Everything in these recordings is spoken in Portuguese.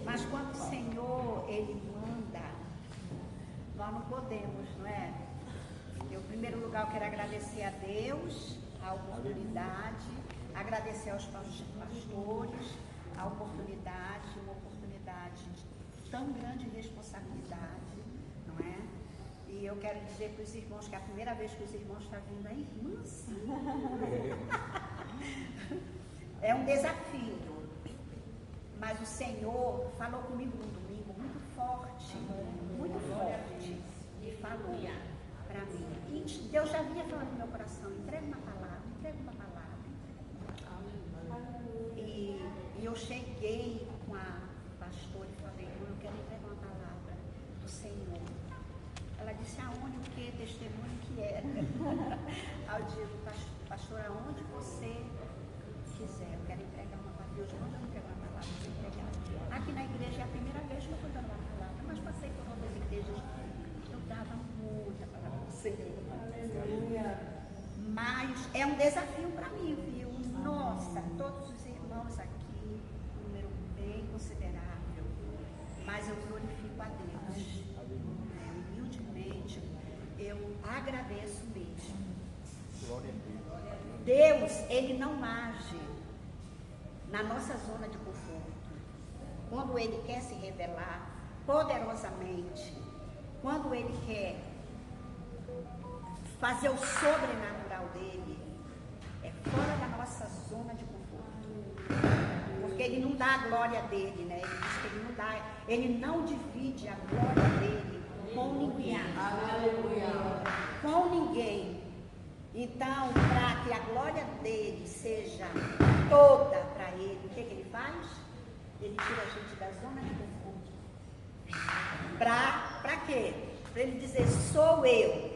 Mas quando o Senhor, Ele manda, nós não podemos, não é? Eu, em primeiro lugar, eu quero agradecer a Deus a oportunidade, agradecer aos pastores a oportunidade, uma oportunidade de tão grande responsabilidade, não é? E eu quero dizer para os irmãos que é a primeira vez que os irmãos estão vindo, é irmã, sim. É um desafio, mas o Senhor falou comigo no domingo muito forte, e falou para mim. E Deus já vinha falando no meu coração, entrega uma palavra, entrega uma palavra. E eu cheguei com a pastora e falei, eu quero entregar uma palavra do Senhor. Ela disse, aonde, o que, testemunho que era? Aí eu digo, pastor, aonde você quiser, eu quero entregar uma palavra. Deus manda eu entregar uma palavra, eu entregar. Aqui na igreja é a primeira vez que eu estou dando uma palavra, mas passei por outras igrejas, eu dava muita palavra do Senhor. Mas é um desafio para mim, viu? Nossa, todos os irmãos aqui, um número bem considerável, mas eu glorifico a Deus. Humildemente, eu agradeço mesmo. Deus, Ele não age na nossa zona de conforto. Quando Ele quer se revelar poderosamente, quando Ele quer fazer o sobrenatural dele, é fora da nossa zona de conforto. Porque Ele não dá a glória dele, né? Ele diz que Ele não divide a glória dele com ninguém. Com ninguém. Então, para que a glória dele seja toda para ele, o que ele faz? Ele tira a gente da zona de conforto. Para quê? Para ele dizer, sou eu.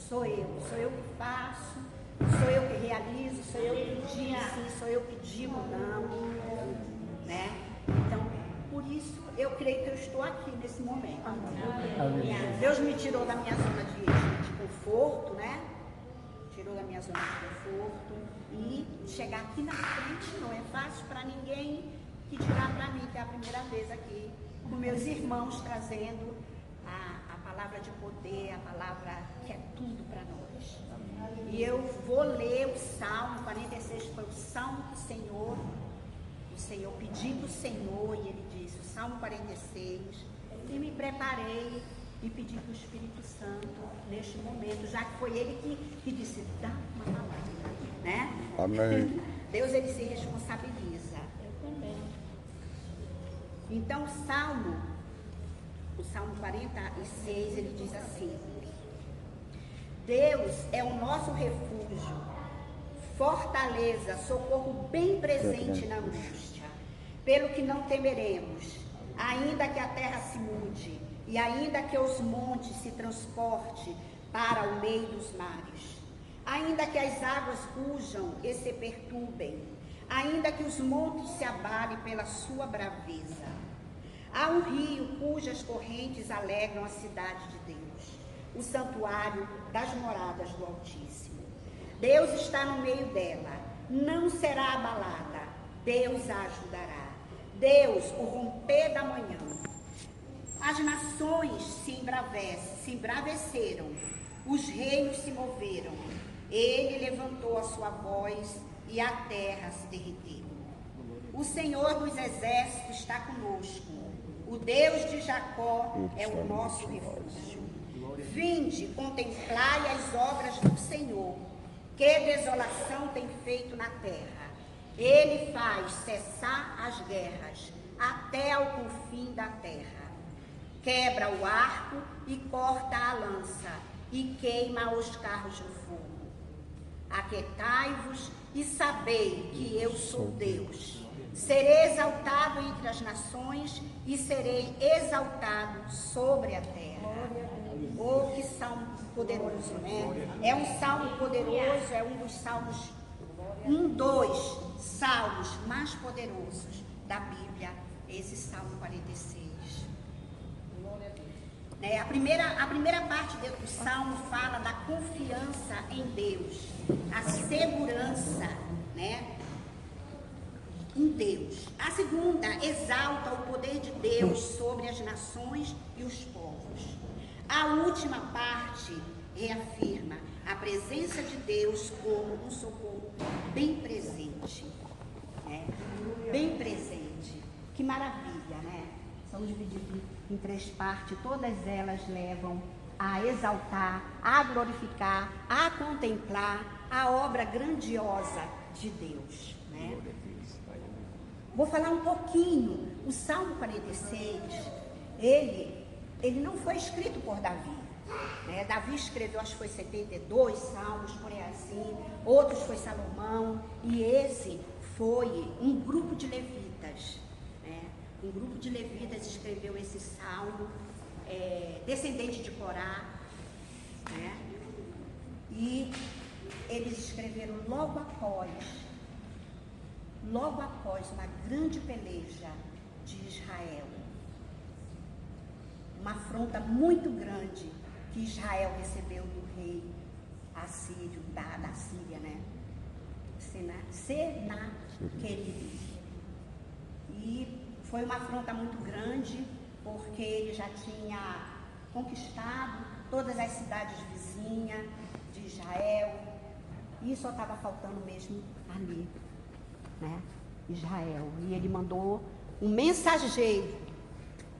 Sou eu que faço, sou eu que realizo, sou eu que digo sim, sou eu que digo não, né? Então, por isso, eu creio que eu estou aqui nesse momento. Deus me tirou da minha zona de conforto, né? Tirou da minha zona de conforto e chegar aqui na frente não é fácil para ninguém que tirar para mim, que é a primeira vez aqui, com meus irmãos trazendo a palavra de poder, a palavra que é tudo para nós. E eu vou ler o Salmo 46, foi o Salmo do Senhor, o Senhor pedindo o Senhor, e ele disse, o Salmo 46, e me preparei e pedi para o Espírito Santo neste momento, já que foi ele que disse, dá uma palavra, né? Amém. Deus, ele se responsabiliza. Eu também. Então, o Salmo 46, ele diz assim, Deus é o nosso refúgio, fortaleza, socorro bem presente na angústia, pelo que não temeremos, ainda que a terra se mude, e ainda que os montes se transporte para o meio dos mares, ainda que as águas rujam e se perturbem, ainda que os montes se abalem pela sua braveza. Há um rio cujas correntes alegram a cidade de Deus, o santuário das moradas do Altíssimo. Deus está no meio dela, não será abalada, Deus a ajudará. Deus, o romper da manhã. As nações se embraveceram, os reinos se moveram. Ele levantou a sua voz e a terra se derreteu. O Senhor dos exércitos está conosco. O Deus de Jacó é o nosso refúgio. Vinde, contemplai as obras do Senhor, que desolação tem feito na terra. Ele faz cessar as guerras até ao confim da terra. Quebra o arco e corta a lança e queima os carros no fogo. Aquietai-vos e sabei que eu sou Deus. Serei exaltado entre as nações e serei exaltado sobre a terra. Oh, que salmo poderoso, né? É um salmo poderoso, é um dos salmos, dos salmos mais poderosos da Bíblia, esse Salmo 46. Né? A primeira parte do salmo fala da confiança em Deus, a segurança, né? em Deus. A segunda exalta o poder de Deus sobre as nações e os povos. A última parte reafirma a presença de Deus como um socorro bem presente. Né? Bem presente. Que maravilha, né? São divididos em 3 partes, todas elas levam a exaltar, a glorificar, a contemplar a obra grandiosa de Deus, né? Vou falar um pouquinho. O Salmo 46, ele não foi escrito por Davi, né? Davi escreveu, acho que foi 72 salmos, por aí assim, outros foi Salomão, e esse foi um grupo de levitas, né? Um grupo de levitas escreveu esse salmo, descendente de Corá, né? E eles escreveram logo após uma grande peleja de Israel, uma afronta muito grande que Israel recebeu do rei assírio, da Síria, né? Senaqueribe. E foi uma afronta muito grande, porque ele já tinha conquistado todas as cidades vizinhas de Israel, e só estava faltando mesmo ali, né? Israel. E ele mandou um mensageiro,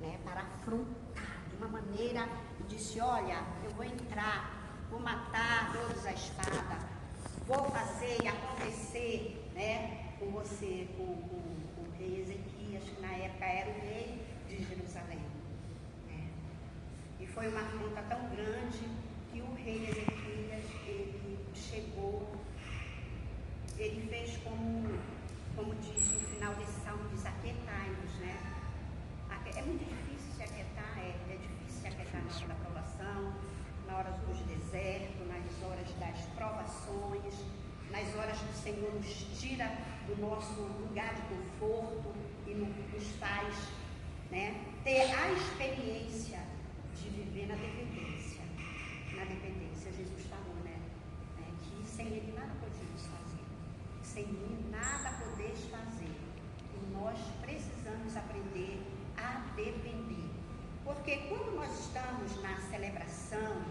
né, para afrontar de uma maneira, e disse: olha, eu vou entrar, vou matar todos a espada, vou fazer e acontecer, né, com você, com o rei Ezequias, que na época era o rei de Jerusalém, né? E foi uma afronta tão grande que o rei Ezequias, ele chegou, ele fez como diz no final desse salmo, diz: aquietai-nos, né? É muito difícil se aquietar, é difícil se aquietar na hora da provação, na hora dos desertos, nas horas das provações, nas horas que o Senhor nos tira do nosso lugar de conforto e nos faz, né, ter a experiência de viver na dependência. Na dependência, Jesus falou, né? Que sem Ele nada podemos fazer. Sem mim nada podeis fazer. E nós precisamos aprender a depender. Porque quando nós estamos na celebração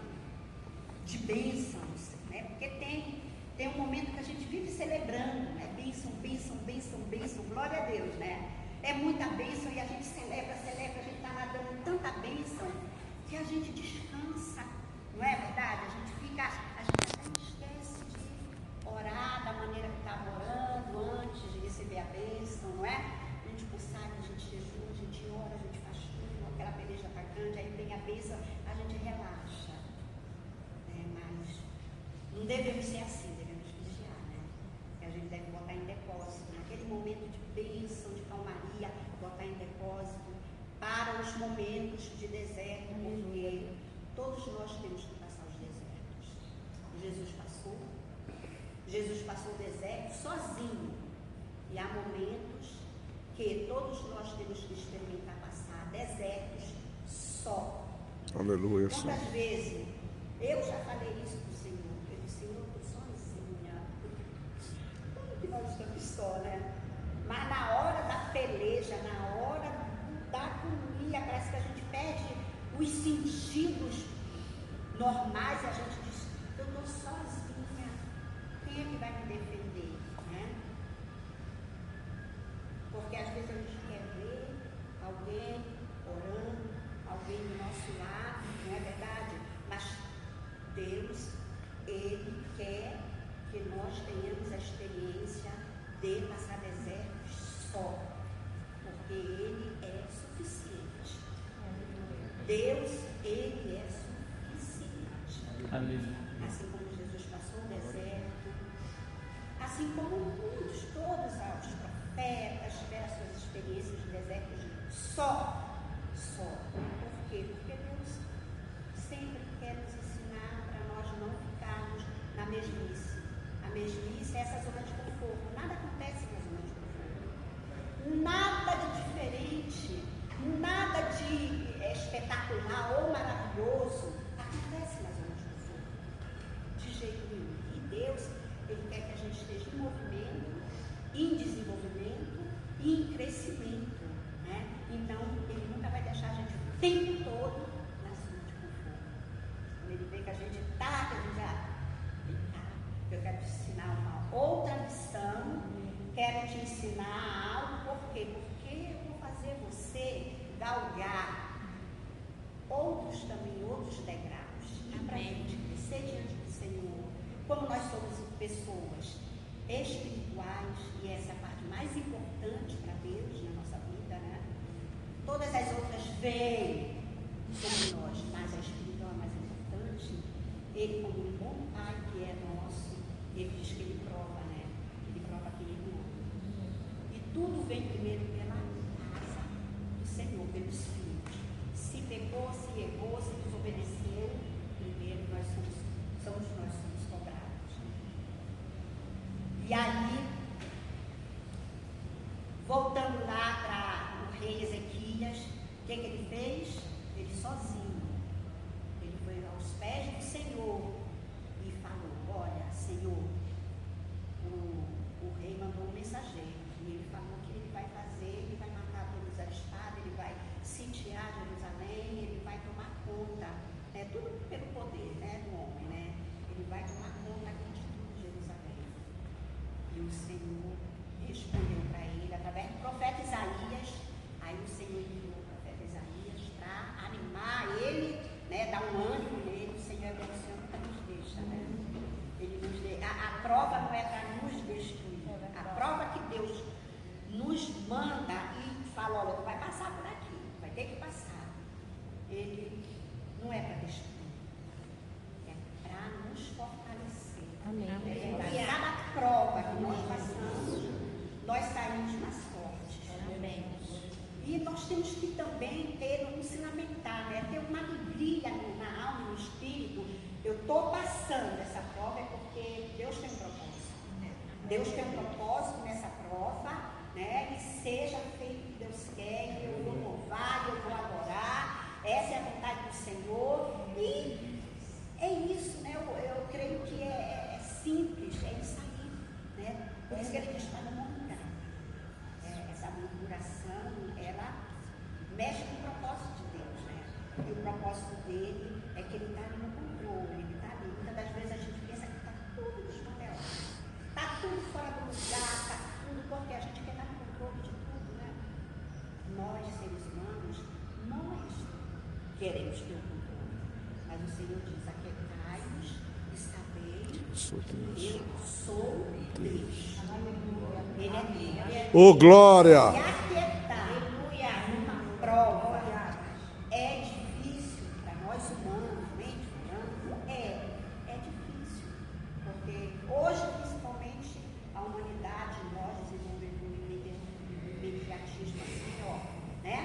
de bênçãos, né? Porque tem um momento que a gente vive celebrando, né? Bênção, bênção, bênção, bênção, glória a Deus, né? É muita bênção e a gente celebra, a gente está nadando em tanta bênção que a gente descansa, não é verdade? A gente até esquece de orar da maneira que estava orando antes de receber a bênção, não é? A gente consagra, a gente jejua, a gente ora, a gente faz tudo, aquela peleja está grande, aí vem a bênção, a gente relaxa, né? Mas não devemos ser assim, devemos vigiar, né? Que a gente deve botar em depósito, naquele momento de bênção, de calmaria, botar em depósito para os momentos de deserto, porque todos nós temos que passar os desertos. Jesus passou o deserto sozinho, e há momentos que todos nós temos que experimentar passar desertos só. Aleluia. Quantas vezes eu já falei isso para o Senhor? Eu disse: Senhor, eu estou sozinha. Como que nós estamos só, né? Mas na hora da peleja, na hora da agonia, parece que a gente perde os sentidos normais e a gente diz: eu estou sozinha. Quem é que vai me defender, né? Porque às vezes a gente quer ver alguém orando, alguém do nosso lado, não é verdade? Mas Deus, Ele quer que nós tenhamos a experiência de passar desertos só, porque Ele é suficiente. Deus, Ele é suficiente. Amém. Assim como Jesus passou o deserto, assim como todos os profetas tiveram suas experiências de deserto só. Por quê? Porque Deus sempre quer nos ensinar para nós não ficarmos na mesmice. A mesmice é essa zona de conforto. Nada acontece na zona de conforto. Nada de diferente, nada de espetacular ou maravilhoso acontece na zona de conforto. De jeito nenhum. E Deus, Ele quer que a gente esteja em movimento, em desenvolvimento e em crescimento, né? Então, ele nunca vai deixar a gente o tempo todo na zona de conforto. Quando ele vê que a gente está, que a gente já, vem cá, eu quero te ensinar uma outra lição, quero te ensinar algo, por quê? Porque eu vou fazer você galgar outros degraus, para a gente crescer diante do Senhor. Como nós somos pessoas espirituais, e essa é a parte mais importante para Deus na nossa vida, né? Todas as outras vêm sobre nós, mas a espiritual é mais importante. Ele, como um bom pai que é nosso, ele diz que ele prova, né? Ele prova que ele ama. E tudo vem primeiro pela casa do Senhor, pelos filhos. Se pecou, se errou, se desobedeceu, primeiro nós somos cobrados. E aí, voltando lá para o rei Ezequias, o que ele fez? Ele sozinho. Ele foi aos pés do Senhor e falou: olha, Senhor, o rei mandou um mensageiro e ele falou que ele vai fazer, ele vai matar todos a espada, ele vai sitiar Jerusalém, ele vai tomar conta, né, tudo pelo poder, né, do homem, né? Ele vai tomar conta aqui de tudo Jerusalém. E o Senhor respondeu para ele através do profeta Isaías. Aí o Senhor enviou o profeta Isaías para animar ele, né, dar um ânimo nele. O Senhor é bom, o Senhor nunca nos deixa, né? Ele nos deixa. A prova não é para nos destruir. A prova que Deus nos manda e fala: olha, tu vai passar por aqui, vai ter que passar. Ele não é para destruir, é para nos fortalecer. Amém. E cada prova que nós passamos, nós saímos mais fortes. Amém. E nós temos que também se lamentar, né? Ter uma alegria na alma e no espírito. Eu estou passando essa prova é porque Deus tem um propósito. Deus tem um propósito nessa prova, né? E seja feito o que Deus quer, eu vou louvar, eu vou adorar. Essa é a vontade do Senhor. E é isso, né? Eu creio que é simples, é isso aí, né? Por isso que ele diz para não murmurar. Essa murmuração, ela mexe com o propósito de Deus, né? E o propósito dele é que ele está ali no controle, ele está ali. Muitas das vezes a gente pensa que está tudo desmantelado, está tudo fora do lugar, está tudo, porque a gente quer estar no controle de tudo, né? Nós, seres humanos, nós queremos ter o controle, mas o Senhor diz: aquietai-vos e sabei que eu sou Deus. Ele é Deus. Ô, glória! E aquietar uma prova é difícil para nós humanos, mente falando, é difícil, porque hoje, principalmente, a humanidade, nós desenvolvemos um imediatismo assim, ó, né?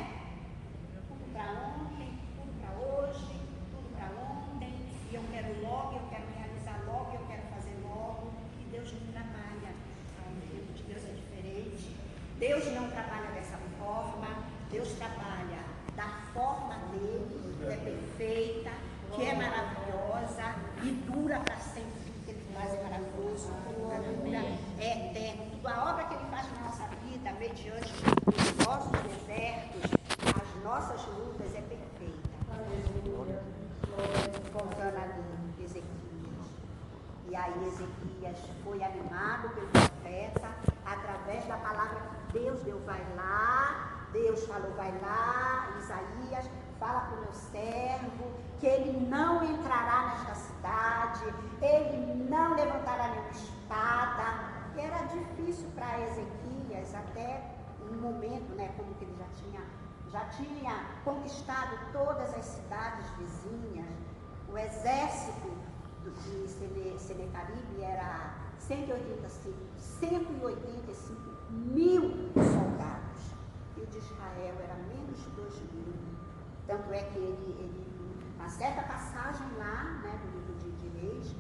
Tudo para ontem, tudo para hoje, tudo para ontem, e eu quero logo, eu quero realizar logo, eu quero fazer logo, e Deus não trabalha. O tempo de Deus é diferente. Deus não trabalha dessa forma, Deus trabalha da forma dele, que é perfeita, que é maravilhosa e dura para sempre. Tudo que ele faz é maravilhoso, dura, é eterno. Tudo a obra que ele faz na nossa vida, mediante os nossos desertos, as nossas lutas, é perfeita. Voltando ali, Ezequias. E aí Ezequias foi animado pelo profeta, através da palavra que Deus deu: vai lá. Deus falou: vai lá, Isaías, fala para o meu servo, que ele não entrará nesta cidade, ele não levantará nenhuma espada. E era difícil para Ezequias, até um momento, né, como que ele já tinha conquistado todas as cidades vizinhas. O exército de Senecaribe era 185 mil soldados. E o de Israel era menos de 2.000. Tanto é que ele uma certa passagem lá, né, do livro de Reis,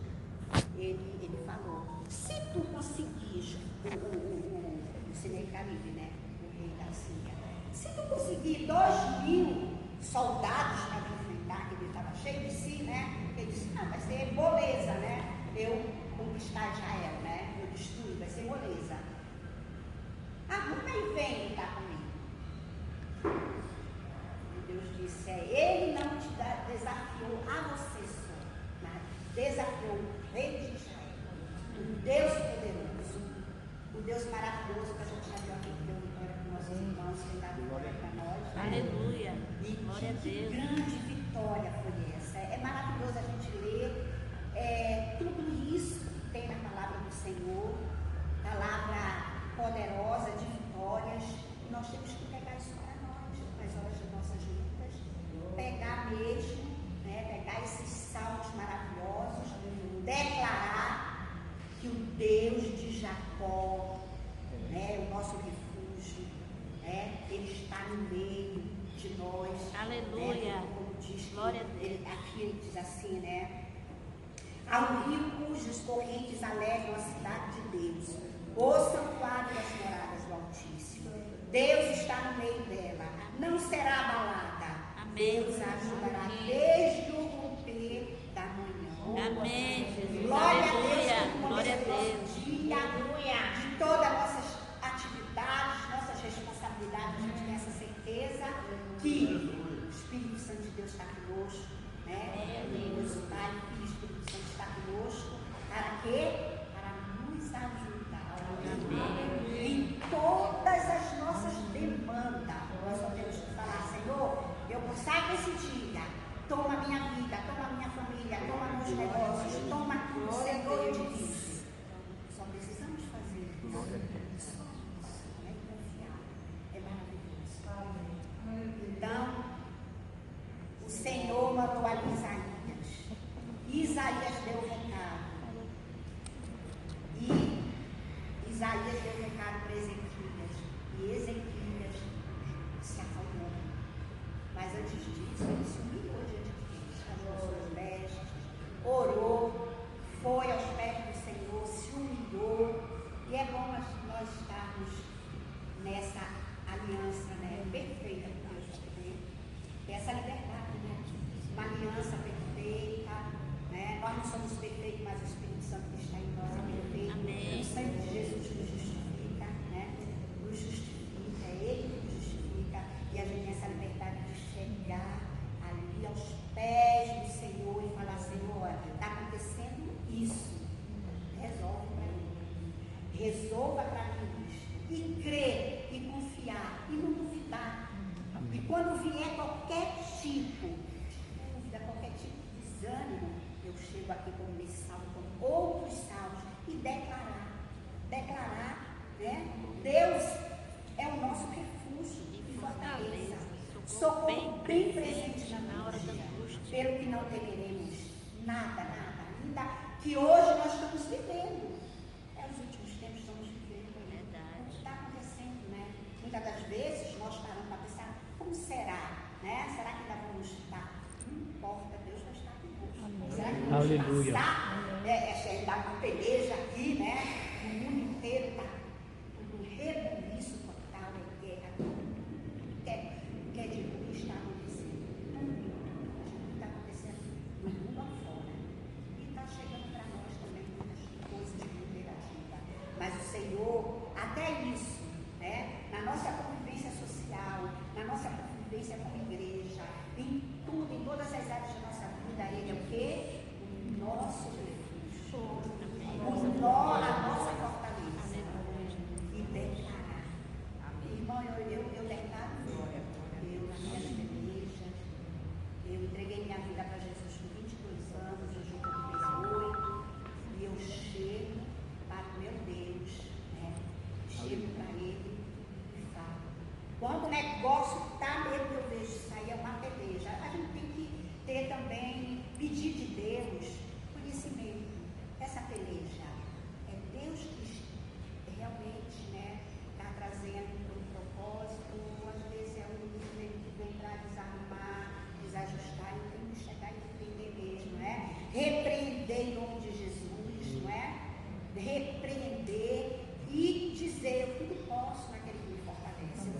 ele falou: se tu conseguires, o Senecaribe, né, o rei da Síria, se tu conseguir 2.000 soldados para enfrentar, que ele estava cheio de si, né, ele disse: não, vai ser moleza, né, eu conquistar Israel, né, eu destruir, vai ser moleza. Ah, aí vem Deus. Grande vitória foi essa. É maravilhoso a gente ler tudo isso que tem na palavra do Senhor, palavra poderosa de vitórias. E nós temos que pegar isso para nós, nas horas de nossas lutas, pegar mesmo, né, pegar esses salmos maravilhosos, declarar que o Deus de Jacó, né, o nosso refúgio, né, ele está no meio de nós. Aleluia. Né, como diz, Glória a Deus. aqui ele diz assim, né? Ao rio cujas correntes alegram a cidade de Deus, o santuário das moradas do Altíssimo. Deus está no meio dela, não será abalada. Amém. Deus a ajudará desde o romper da manhã. Amém, Jesus. Glória Aleluia. a Deus, no Glória a começo do Deus. nosso dia, de todas as nossas atividades, nossas responsabilidades, a gente tem essa certeza que o Espírito Santo de Deus está conosco, né? Deus, o Pai, o Filho e o Espírito Santo está conosco. Para quê? Para nos ajudar. Em todas as nossas demandas. Nós só temos que falar, Senhor, eu consagro esse dia. Toma minha vida, toma minha família, toma meus negócios, toma o Senhor de Deus. Só precisamos fazer isso. É confiar. É maravilhoso. Então, o Senhor mandou a Isaías. Isaías deu o recado. E Isaías deu o recado para Ezequias. E Ezequias se acalmou. Mas antes disso, ele se humilhou diante de Deus, rasgou suas vestes, orou, foi aos pés do Senhor, se humilhou. E é bom nós estarmos nessa aliança, né, perfeita com Deus, para poder ter essa liberdade, né? Uma aliança perfeita, né? Nós não somos perfeitos, mas o Espírito Santo que está em nós é perfeito. Amém. O sangue de Jesus nos justifica, né? Nos justifica, é Ele que nos justifica. E a gente tem essa liberdade de chegar ali aos pés do Senhor e falar, Senhor, está acontecendo isso. Resolve para mim. Resolva para mim isso. E crer, e confiar, e não duvidar. E quando vier qualquer tipo de dúvida, qualquer tipo de desânimo, eu chego aqui como nesse salmo, como outros salmos, e declarar. Declarar, né? Deus é o nosso refúgio e fortaleza. Socorro bem presente na hora da angústia. Pelo que não temeremos nada, nada. Ainda que hoje nós estamos vivendo. Os últimos tempos estamos vivendo. O que está acontecendo, né? Muitas das vezes nós paramos para pensar, como será? Né? Será que ainda vamos estar? Não importa, Deus vai estar conosco. Será que vamos Aleluia. passar? Dá uma peleja aqui, né? O mundo inteiro está um rebuliço total, é guerra. Que é de ruim está acontecendo. Tudo está acontecendo no mundo afora. E está chegando para nós também muitas coisas muito negativas. Mas o Senhor, até isso, né? Na nossa convivência social, na nossa convivência como igreja, em tudo, em todas as áreas da nossa vida, Ele é o quê? O nosso refúgio, a nossa fortaleza. E declarar. Irmão, eu declaro glória. Eu, nas minhas igrejas, eu entreguei minha vida para Jesus com 22 anos, hoje eu estou com 18, e eu chego para o meu Deus, né? Chego para Ele e falo. Quando o negócio está mesmo que eu vejo isso aí, é uma peleja. A gente tem que ter também, pedir de Deus conhecimento. Essa peleja é Deus que realmente, né, está trazendo para um propósito. Às vezes é um movimento que vem para desarrumar, desajustar, e tem que chegar e entender mesmo, né? Repreender em nome de Jesus, não é? Repreender e dizer, eu tudo posso naquele que me fortalece.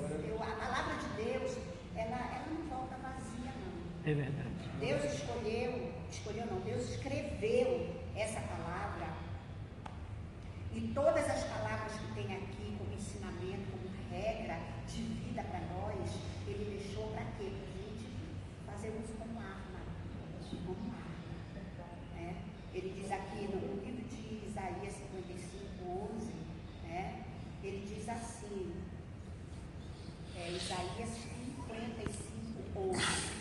A palavra de Deus, ela não volta vazia, não. É verdade. Deus Deus escreveu essa palavra, e todas as palavras que tem aqui como ensinamento, como regra de vida para nós, Ele deixou para quê? Para a gente fazer uso como arma. Como arma. Né? Ele diz aqui no livro de Isaías 55:11, né? Ele diz assim, Isaías 55:11,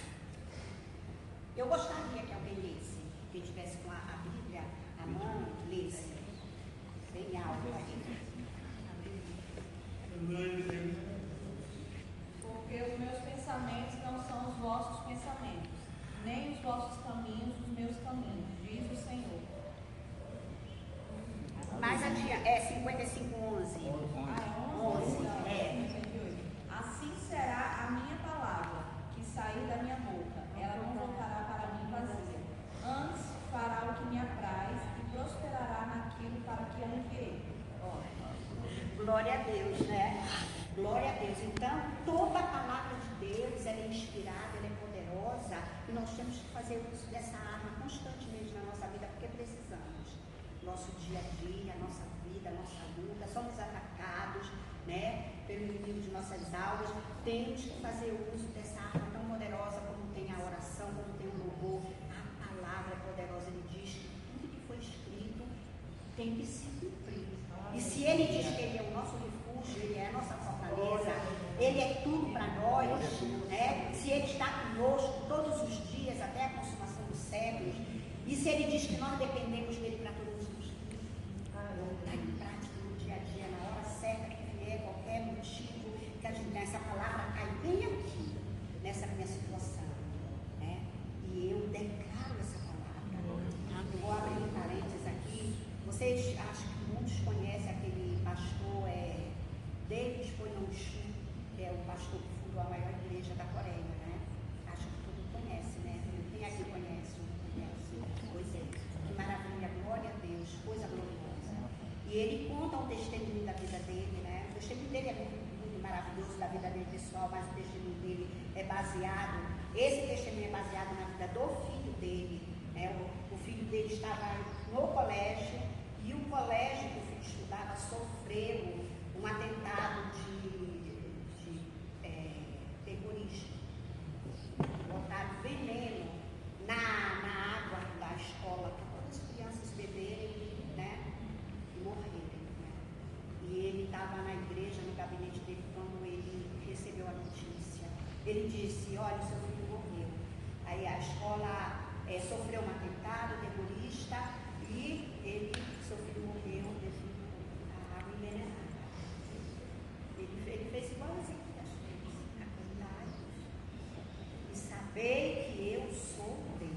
Mas então, toda a palavra de Deus, ela é inspirada, ela é poderosa, e nós temos que fazer uso dessa arma constantemente na nossa vida, porque precisamos. Nosso dia a dia, nossa vida, nossa luta, somos atacados, né, pelo inimigo de nossas almas. Temos que fazer uso dessa arma tão poderosa como tem a oração, como tem o louvor. A palavra é poderosa, ele diz que tudo que foi escrito tem que se cumprir. E se ele diz que ele é o nosso refúgio, ele é a nossa fortaleza, ele é tudo para nós, né? Se ele está conosco todos os dias, até a consumação dos séculos, e se ele diz que nós dependemos dele para todos os dias, está em prática no dia a dia, na hora certa que vier, qualquer motivo, que a gente, essa palavra cai bem aqui, nessa minha situação, né? E eu declaro essa palavra. Eu vou abrir um parênteses aqui. Vocês, acho que muitos conhecem aquele pastor David Poyonchu, que é o pastor que fundou a maior igreja da Coreia, né? Acho que todo mundo conhece, né? Quem aqui conhece? Pois é. Que maravilha, glória a Deus, coisa gloriosa. E ele conta um testemunho da vida dele, né? O testemunho dele é muito maravilhoso, da vida dele pessoal, mas o testemunho dele é baseado, esse testemunho é baseado na vida do filho dele, né? O filho dele estava no colégio, e o colégio que o filho estudava sofreu um atentado de terrorista. Botaram veneno na água da escola para todas as crianças beberem, né, e morrerem. Né? E ele estava na igreja, no gabinete dele, quando ele recebeu a notícia. Ele disse: olha, o seu filho morreu. Aí a escola sofreu um atentado terrorista e seu filho morreu devido à água envenenada. Ele fez igualzinho que as fez, acordar e saber que eu sou Deus.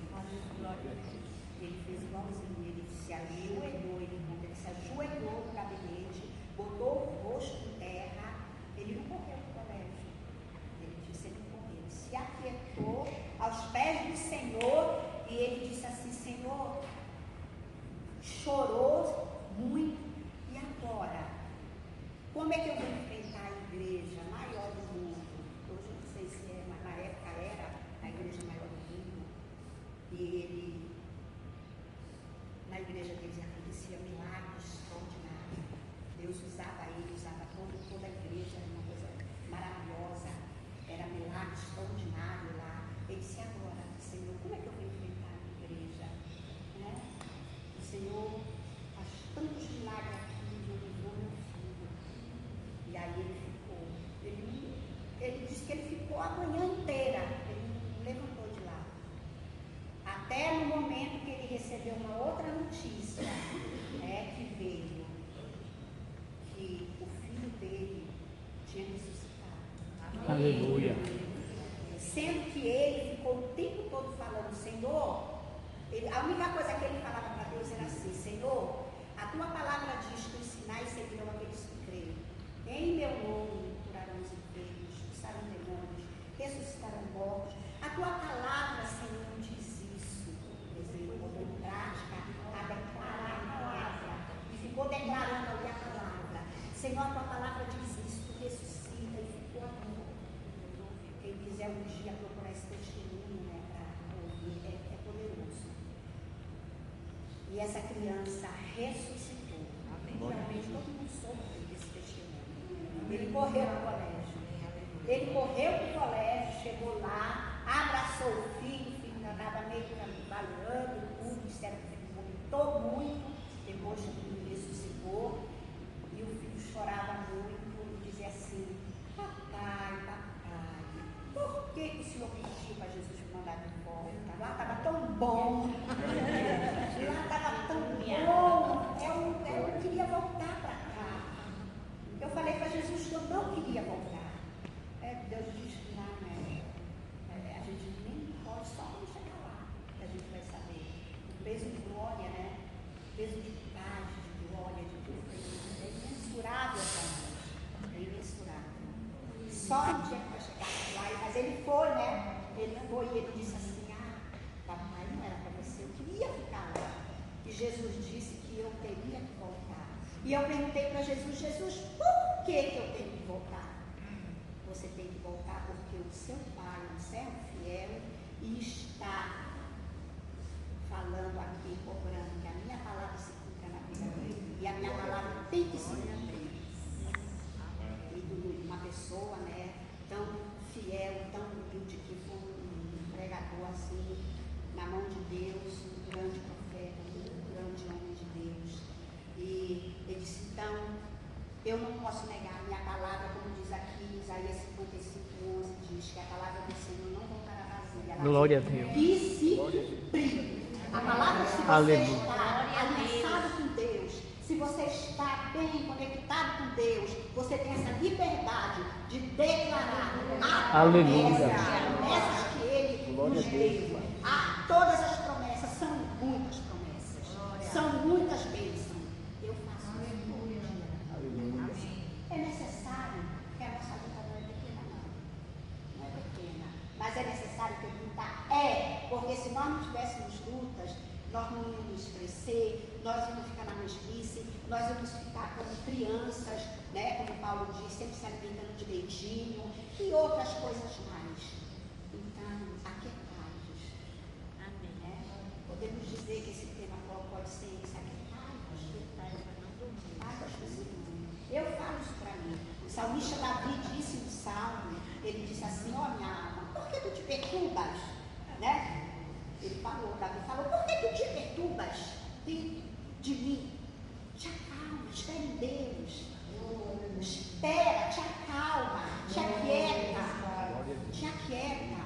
Ele fez igualzinho, ele se ajoelhou, quando ele se ajoelhou no gabinete, botou o rosto em terra, ele não correu para o colégio. Ele disse, ele correu, se aquietou aos pés do Senhor e ele disse assim: Senhor, chorou muito, e agora? Como é que eu vou enfrentar a igreja maior do mundo? Hoje eu não sei se é, mas na época era a igreja maior do mundo. E ele, na igreja deles, acontecia milagres extraordinários. Deus usava ele, usava toda a igreja, era uma coisa maravilhosa. Era milagre extraordinário lá. Ele disse: agora, Senhor, como é que eu vou enfrentar a igreja? Né? O Senhor faz tantos milagres aqui, eu livrou meu filho. E aí ele ficou. Ele disse que ele ficou a manhã inteira, ele não levantou de lá. Até no momento que ele recebeu uma outra notícia, né, que veio, que o filho dele tinha ressuscitado. Aleluia. Sendo que ele ficou o tempo todo falando: Senhor, a única coisa que ele falava para Deus era assim: Senhor, a tua palavra diz que os sinais seguirão aqueles que creem. Em meu nome curarão os enfermos, expulsarão demônios, ressuscitarão mortos. A tua palavra, Senhor, diz isso. Ele botou em prática a declarar a palavra e ficou declarando ali a palavra. Senhor, a tua palavra diz isso, tu ressuscita, e ficou aqui. Quem quiser um dia procurar esse testemunho, né, para ouvir, é poderoso. E essa criança ressuscitou. Realmente todo mundo soube desse testemunho. Ele correu para o colégio. Ele correu para o colégio, chegou lá, abraçou o filho ainda estava meio trabalhando, tudo, disseram que ele vomitou muito, depois que ele ressuscitou, e o filho chorava muito e dizia assim: papai, por que o senhor pediu para Jesus me mandar de volta? Lá estava tão bom, lá estava tão bom, eu não queria voltar para cá. Eu falei para Jesus que eu não queria voltar. Deus disse que lá, né? A gente nem pode, só quando chegar lá, que a gente vai saber o peso de glória, né? O peso de paz, de glória, de tudo. É imensurável para nós. É imensurável. Só um dia que vai chegar lá, mas ele foi, né? Ele foi e ele disse assim: papai, não era para você, eu queria ficar lá. E Jesus disse que eu teria que voltar. E eu perguntei para Jesus: Jesus, por que eu tenho que voltar? do seu Pai, um servo fiel, e está falando aqui, cobrando que a minha palavra se cumpra na vida dele. E a minha palavra tem que se cumprir. E uma pessoa, né, tão fiel, tão humilde, que foi um pregador assim, na mão de Deus, um grande profeta, um grande homem de Deus. E ele disse, então, eu não posso negar a minha palavra, como diz aqui, Isaías 55:11, diz que a palavra do Senhor não voltará vazia. Glória a Deus. E se cumprir. A palavra, se você está aliançado com Deus, se você está bem conectado com Deus, você tem essa liberdade de declarar as promessas que Ele nos deu. Todas as promessas são muitas promessas, são muitas bênçãos. Eu faço isso hoje. É necessário, porque a nossa luta não é pequena, não é pequena, mas é necessário que lutar. Porque se nós não tivéssemos lutas, nós não íamos crescer, nós íamos ficar na mesmice, nós íamos ficar como crianças, né? Como Paulo diz, sempre se alimentando de leitinho e outras coisas mais. Então, aquietai-vos. Amém. Podemos dizer que esse tema pode ser esse, aquietai-vos. Eu falo isso para mim. O salmista Davi disse no Salmo, ele disse assim, ó minha alma, por que tu te perturbas? Né? Ele falou, Davi falou, por que tu te perturbas de mim? Te acalma, espera em Deus. Espera, te acalma, te aquieta. Te aquieta.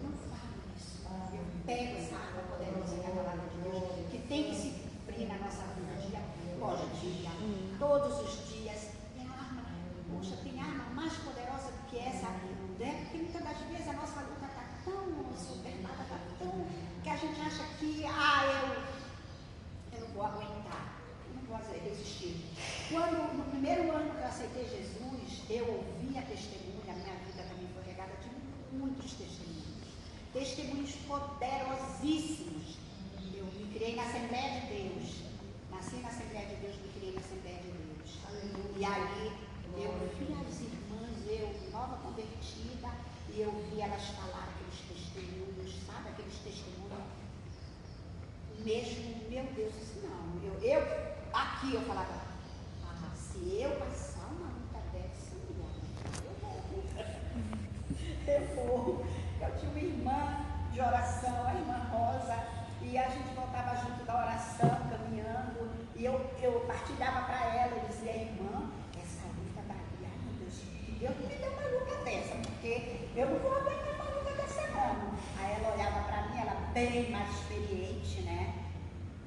Não falo isso. Eu pego essa água poderosa que é a palavra de Deus, que tem que se cumprir na nossa vida dia após dia, todos os dias. Tem arma, poxa, tem arma mais poderosa do que essa, né? Porque muitas das vezes a nossa luta está tão superada, está tão que a gente acha que eu não vou aguentar, eu não vou resistir. Quando no primeiro ano que eu aceitei Jesus, eu ouvi a testemunha, a minha vida também foi regada de muitos testemunhos poderosíssimos. Eu me criei na Assembleia de Deus, nasci na Assembleia de Deus, me criei na Assembleia de Deus. E aí eu vi as irmãs, eu nova convertida, e eu vi elas falar aqueles testemunhos, sabe, aqueles testemunhos mesmo, meu Deus, isso não, aqui eu falava, se eu passar uma luta dessa, eu vou. Eu tinha uma irmã de oração, a irmã Rosa, e a gente voltava junto da oração, caminhando, e eu partilhava para ela, eu dizia, irmã, essa luta da Deus, que Deus me deu uma luta dessa, porque eu não vou aguentar uma luta dessa não. Aí ela olhava para mim, ela bem mais experiente, né?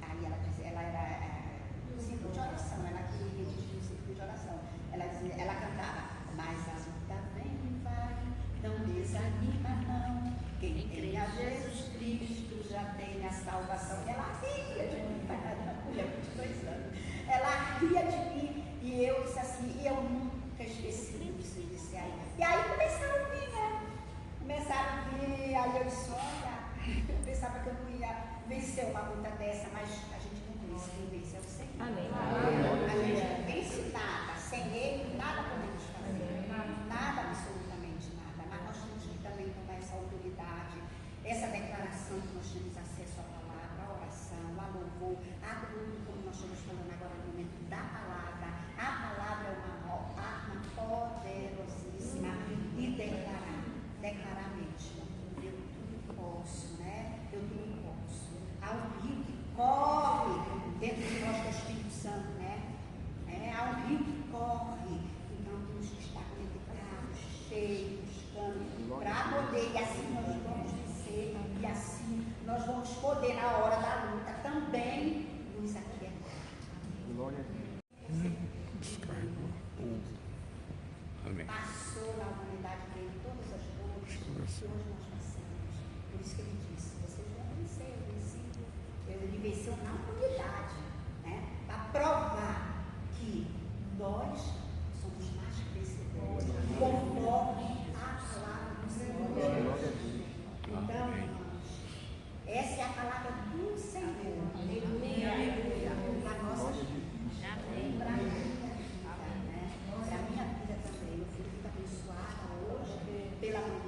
Aí ela dizia, ela era círculo de oração, ela queria dirigir o círculo de oração. Ela cantava, mas a luta vem e vai, não desanima não. Quem tem a Jesus Cristo já tem a salvação. E ela ria de mim, mulher, 22 anos. Ela ria de mim e eu disse assim, e eu nunca esqueci disso, eu disse aí. E aí começaram a vir, né? Aí eu disse, olha, eu pensava que eu não ia vencer uma luta dessa, mas a gente não vence, quem vence é o Senhor. Amém. A gente não vence nada, sem Ele nada podemos fazer, nada, absolutamente nada, mas nós temos que também tomar essa autoridade, essa declaração que nós temos acesso à palavra, à oração, ao louvor, como nós estamos falando agora no momento da palavra. A palavra é uma arma poderosíssima e declarar mesmo, eu tudo posso, né? Eu tudo posso. Há um rio que corre dentro de nós, que é o Espírito Santo, né? Há um rio que corre, então temos que estar conectados, cheios, buscando, para poder, e assim nós vamos vencer, e assim nós vamos poder, na hora da luta, também nos aquietar. Glória a Deus. Amém. Passou na humanidade dele todas as dores que hoje nós passamos. Por isso que ele disse, vocês vão vencer, eu venci. Ele venceu na humanidade, né? Para provar que nós somos mais que vencedores, conforme a palavra do Senhor. Então, irmãos, essa é a palavra do Senhor. Aleluia. Para a nossa vida. Para a minha vida, né? Para a minha vida também. Eu fui muito abençoada hoje pela manhã.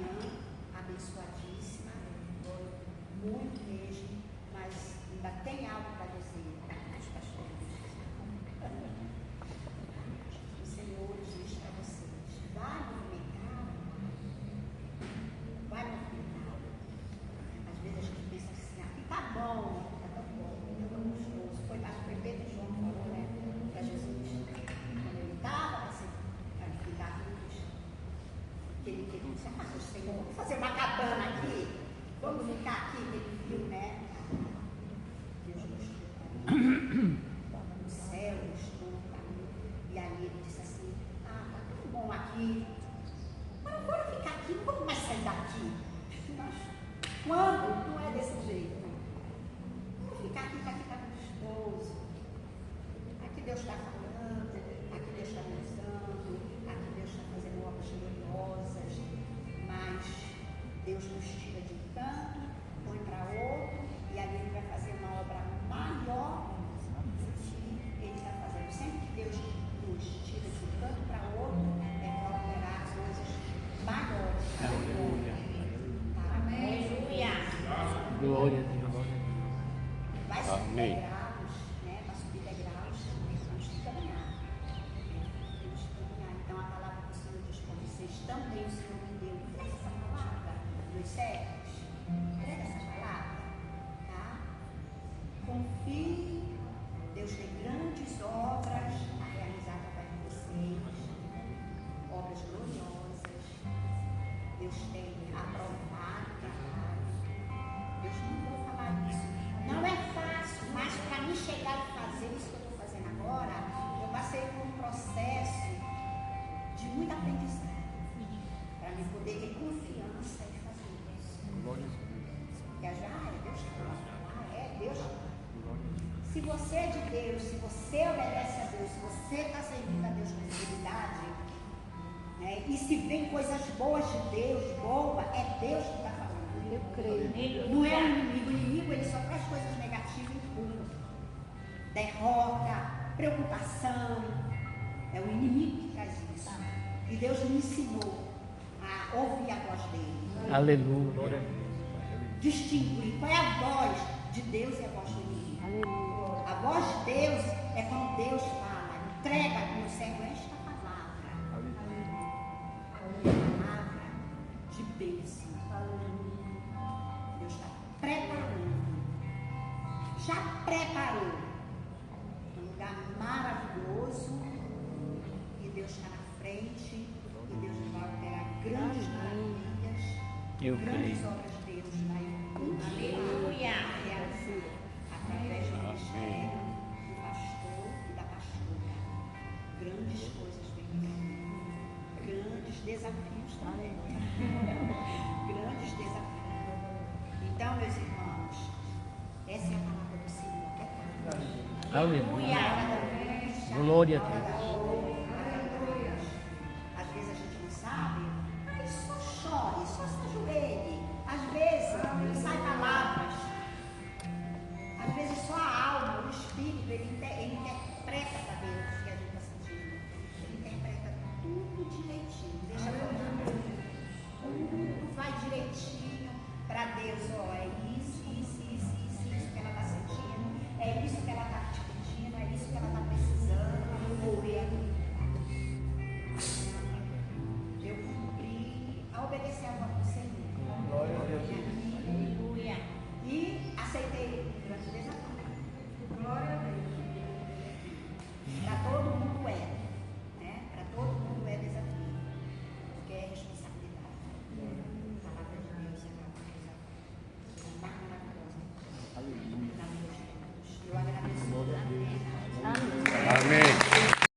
que ele disse, Senhor, vamos fazer uma cabana aqui, vamos ficar aqui, ele viu, né? Deus mostrou o céu, mostrou, e aí ele disse assim, tá tão bom aqui, mas bora ficar aqui, não vamos mais sair daqui. Mas quando não é desse jeito, vamos ficar aqui, que aqui está gostoso, aqui Deus está falando, aqui Deus está usando, aqui Deus está fazendo obras gloriosas, mas Deus nos tira de um canto, põe para outro, e ali Ele vai fazer uma obra maior que Ele está fazendo. Sempre que Deus nos tira de um canto para outro, é para operar coisas maiores. Aleluia. Aleluia. Glória a Deus. Vai subir Amém. degraus, né? Vai subir degraus, temos que caminhar. Temos que caminhar. Então a palavra que o Senhor diz para vocês também, o Senhor me deu. Prega essa palavra nos céus. Prega essa palavra, tá? Confie. Deus tem grandes obras a realizar através de vocês. Obras gloriosas. Deus tem aprovado o trabalho. Deus não vou falar isso. Não é fácil, mas para mim chegar e fazer isso que eu estou fazendo agora, eu passei por um processo de muito aprendizado. Para mim poder ter confiança e fazer isso. E a é Deus que fala. É Deus que fala. Se você é de Deus, se você obedece a Deus, se você está servindo a Deus com fidelidade, né, e se vem coisas boas de Deus, é Deus que está falando. Eu creio. Não é o inimigo ele só traz coisas negativas e ruins. Derrota, preocupação. É o inimigo que traz isso. E Deus me ensinou a ouvir a voz dele. Aleluia. Distinguir qual é a voz de Deus e a voz do inimigo. Aleluia. A voz de Deus é quando Deus fala, entrega como servo esta palavra. Palavra de bênção. Deus está preparando. Já preparou um lugar maravilhoso. E Deus está na frente. E Deus vai operar grandes maravilhas. Eu Grandes creio. obras de Deus vai Aleluia. realizar através do ministério do pastor e da pastora. Grandes coisas vêm por aí. Grandes desafios também. Grandes desafios. Então, meus irmãos, essa é a palavra do Senhor. Aleluia. Aleluia. Glória a Deus. Às vezes a gente não sabe, mas só chore, só se ajoelhe. Às vezes sai palavras. Às vezes só a alma, o espírito, ele interpreta para Deus o que a gente está sentindo. Ele interpreta tudo direitinho. Deixa eu falar. Tudo vai direitinho para Deus. Olha,